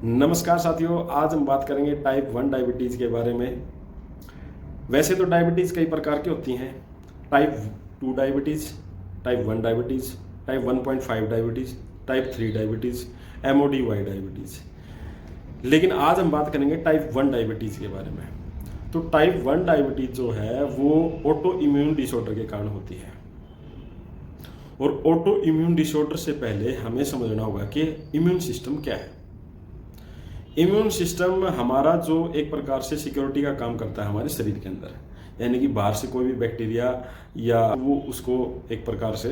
नमस्कार साथियों, आज हम बात करेंगे टाइप 1 डायबिटीज़ के बारे में। वैसे तो डायबिटीज़ कई प्रकार की होती हैं। Type 2 diabetes, type 1 diabetes, type 1.5 diabetes, type 3 diabetes, MODY diabetes. लेकिन आज हम बात करेंगे टाइप 1 डायबिटीज़ के बारे में। तो टाइप 1 डायबिटीज़ जो है वो ऑटो इम्यून डिसऑर्डर के कारण होती है। और ऑटो इम्यून डिसऑर्डर से पहले हमें समझना होगा कि इम्यून सिस्टम क्या है। इम्यून सिस्टम हमारा जो एक प्रकार से सिक्योरिटी का काम करता है हमारे शरीर के अंदर, यानी कि बाहर से कोई भी बैक्टीरिया या वो उसको एक प्रकार से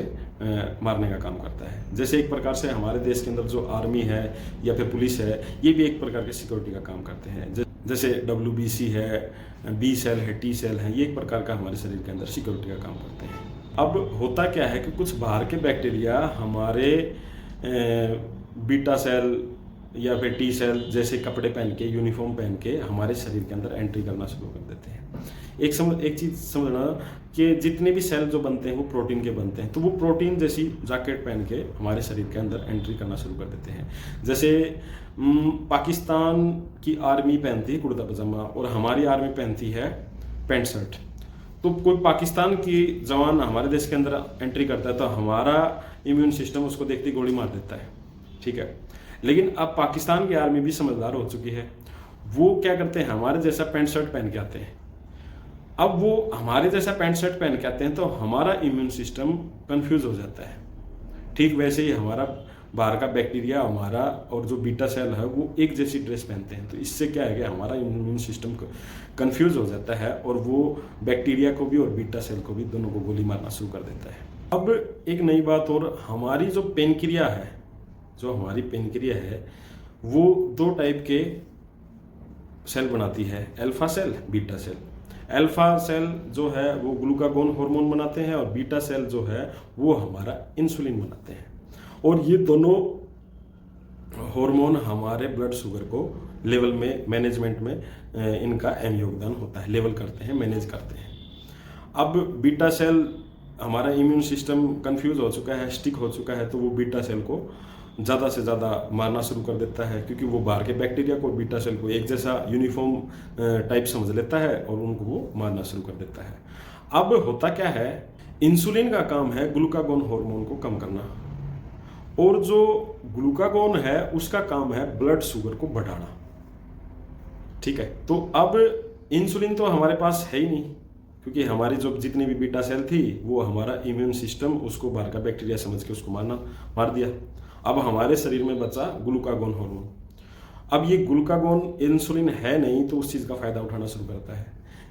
मारने का काम करता है। जैसे एक प्रकार से हमारे देश के अंदर जो आर्मी है या फिर पुलिस है, ये भी एक प्रकार के सिक्योरिटी का काम करते हैं। जैसे WBC है, B सेल है, T सेल है, ये एक प्रकार का हमारे शरीर के अंदर सिक्योरिटी का काम करते हैं। अब होता क्या है कि कुछ बाहर के बैक्टीरिया हमारे बीटा सेल या फिर T सेल जैसे कपड़े पहन के, यूनिफॉर्म पहन के हमारे शरीर के अंदर एंट्री करना शुरू कर देते हैं। एक चीज़ समझना कि जितने भी सेल जो बनते हैं वो प्रोटीन के बनते हैं, तो वो प्रोटीन जैसी जैकेट पहन के हमारे शरीर के अंदर एंट्री करना शुरू कर देते हैं। जैसे पाकिस्तान की आर्मी पहनती है कुर्ता पजामा और हमारी आर्मी पहनती है पैंट शर्ट। तो कोई पाकिस्तान की जवान हमारे देश के अंदर एंट्री करता है तो हमारा इम्यून सिस्टम उसको देखते ही गोली मार देता है, ठीक है। लेकिन अब पाकिस्तान की आर्मी भी समझदार हो चुकी है। वो क्या करते हैं, हमारे जैसा पैंट शर्ट पहन के आते हैं। अब वो हमारे जैसा पैंट शर्ट पहन के आते हैं तो हमारा इम्यून सिस्टम कंफ्यूज हो जाता है। ठीक वैसे ही हमारा बाहर का बैक्टीरिया हमारा और जो बीटा सेल है वो एक जैसी ड्रेस पहनते हैं। तो इससे क्या है कि हमारा इम्यून सिस्टम कंफ्यूज हो जाता है और वो बैक्टीरिया को भी और बीटा सेल को भी दोनों को गोली मारना शुरू कर देता है। अब एक नई बात और, हमारी जो पेनक्रिया है, जो हमारी पेनक्रिया है वो दो टाइप के सेल बनाती है, alpha cell, beta cell. Alpha cell जो है वो ग्लूकागोन हार्मोन बनाते हैं और बीटा सेल जो है वो हमारा इंसुलिन बनाते हैं। और ये दोनों हार्मोन हमारे ब्लड शुगर को लेवल में, मैनेजमेंट में इनका अहम योगदान होता है, लेवल करते हैं, मैनेज करते हैं। अब बीटा सेल, हमारा इम्यून सिस्टम कंफ्यूज हो चुका है, स्टिक हो चुका है, तो वो बीटा सेल को ज़्यादा से ज़्यादा मारना शुरू कर देता है, क्योंकि वो बाहर के बैक्टीरिया को, बीटा सेल को एक जैसा यूनिफॉर्म टाइप समझ लेता है और उनको वो मारना शुरू कर देता है। अब होता क्या है, इंसुलिन का काम है ग्लूकागोन हार्मोन को कम करना, और जो ग्लूकागोन है उसका काम है ब्लड शुगर को बढ़ाना, ठीक है। तो अब इंसुलिन तो हमारे पास है ही नहीं, क्योंकि हमारी जो जितनी भी बीटा सेल थी वो हमारा इम्यून सिस्टम उसको बाहर का बैक्टीरिया समझ के उसको मार दिया। अब हमारे शरीर में बचा ग्लूकागोन हार्मोन। अब ये ग्लूकागोन, इंसुलिन है नहीं तो उस चीज़ का फायदा उठाना शुरू करता है।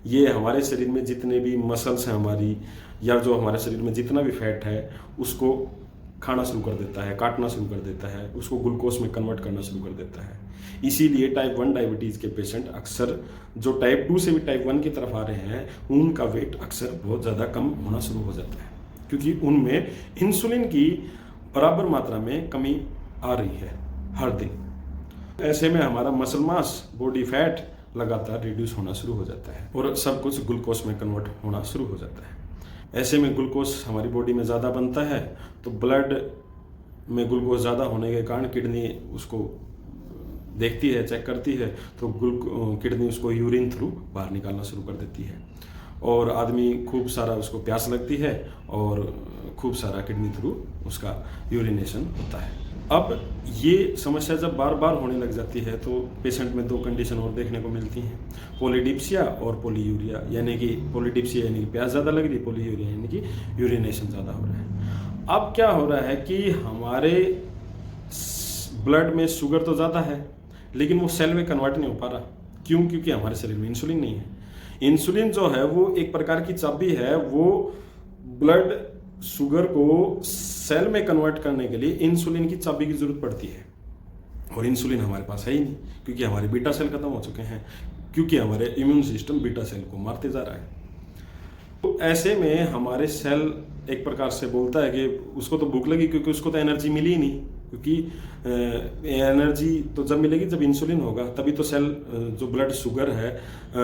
ये हमारे शरीर में जितने भी मसल्स हैं हमारी, या जो हमारे शरीर में जितना भी फैट है उसको खाना शुरू कर देता है, काटना शुरू कर देता है, उसको ग्लूकोज में कन्वर्ट करना शुरू कर देता है। इसीलिए टाइप 1 डायबिटीज़ के पेशेंट अक्सर जो टाइप 2 से भी टाइप 1 की तरफ आ रहे हैं उनका वेट अक्सर बहुत ज़्यादा कम होना शुरू हो जाता है, क्योंकि उनमें इंसुलिन की बराबर मात्रा में कमी आ रही है हर दिन। ऐसे में हमारा मसल मास, बॉडी फैट लगातार रिड्यूस होना शुरू हो जाता है और सब कुछ ग्लूकोज में कन्वर्ट होना शुरू हो जाता है। ऐसे में ग्लूकोज हमारी बॉडी में ज़्यादा बनता है तो ब्लड में ग्लूकोज ज़्यादा होने के कारण किडनी उसको देखती है, चेक करती है, तो किडनी उसको यूरिन थ्रू बाहर निकालना शुरू कर देती है और आदमी खूब सारा, उसको प्यास लगती है और खूब सारा किडनी थ्रू उसका यूरिनेशन होता है। अब ये समस्या जब बार बार होने लग जाती है तो पेशेंट में दो कंडीशन और देखने को मिलती हैं, पॉलीडिप्सिया और पॉलीयूरिया। यानी कि पॉलीडिप्सिया यानी कि प्यास ज़्यादा लग रही है, पॉलीयूरिया यानी कि यूरिनेशन ज़्यादा हो रहा है। अब क्या हो रहा है कि हमारे ब्लड में शुगर तो ज़्यादा है लेकिन वो सेल में कन्वर्ट नहीं हो पा रहा। क्यों? क्योंकि हमारे शरीर में इंसुलिन नहीं है। इंसुलिन जो है वो एक प्रकार की चाबी है, वो ब्लड शुगर को सेल में कन्वर्ट करने के लिए इंसुलिन की चाबी की जरूरत पड़ती है, और इंसुलिन हमारे पास है ही नहीं, क्योंकि हमारे बीटा सेल खत्म हो चुके हैं, क्योंकि हमारे इम्यून सिस्टम बीटा सेल को मारते जा रहा है। तो ऐसे में हमारे सेल एक प्रकार से बोलता है कि उसको तो भूख लगी, क्योंकि उसको तो एनर्जी मिली ही नहीं, क्योंकि एनर्जी तो जब मिलेगी जब इंसुलिन होगा, तभी तो सेल जो ब्लड शुगर है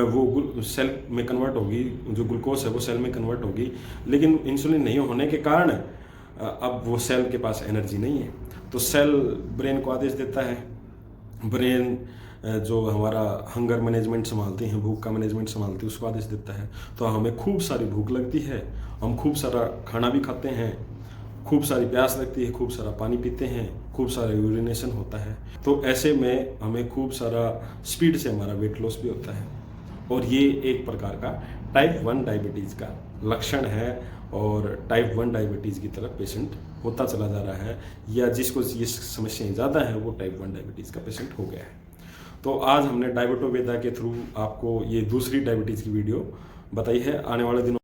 वो सेल में कन्वर्ट होगी, जो ग्लूकोज है वो सेल में कन्वर्ट होगी। लेकिन इंसुलिन नहीं होने के कारण अब वो सेल के पास एनर्जी नहीं है, तो सेल ब्रेन को आदेश देता है ब्रेन जो हमारा हंगर मैनेजमेंट संभालती हैं, भूख का मैनेजमेंट संभालती है, उसको आदेश देता है। तो हमें खूब सारी भूख लगती है, हम खूब सारा खाना भी खाते हैं, खूब सारी प्यास लगती है, खूब सारा पानी पीते हैं, खूब सारा यूरिनेशन होता है। तो ऐसे में हमें खूब सारा स्पीड से हमारा वेट लॉस भी होता है, और ये एक प्रकार का टाइप 1 डायबिटीज़ का लक्षण है, और टाइप 1 डायबिटीज़ की तरफ पेशेंट होता चला जा रहा है, या जिसको ये समस्याएं ज़्यादा हैं वो टाइप 1 डायबिटीज़ का पेशेंट हो गया है। तो आज हमने डायबिटोवेदा के थ्रू आपको ये दूसरी डायबिटीज़ की वीडियो बताई है। आने वाले दिनों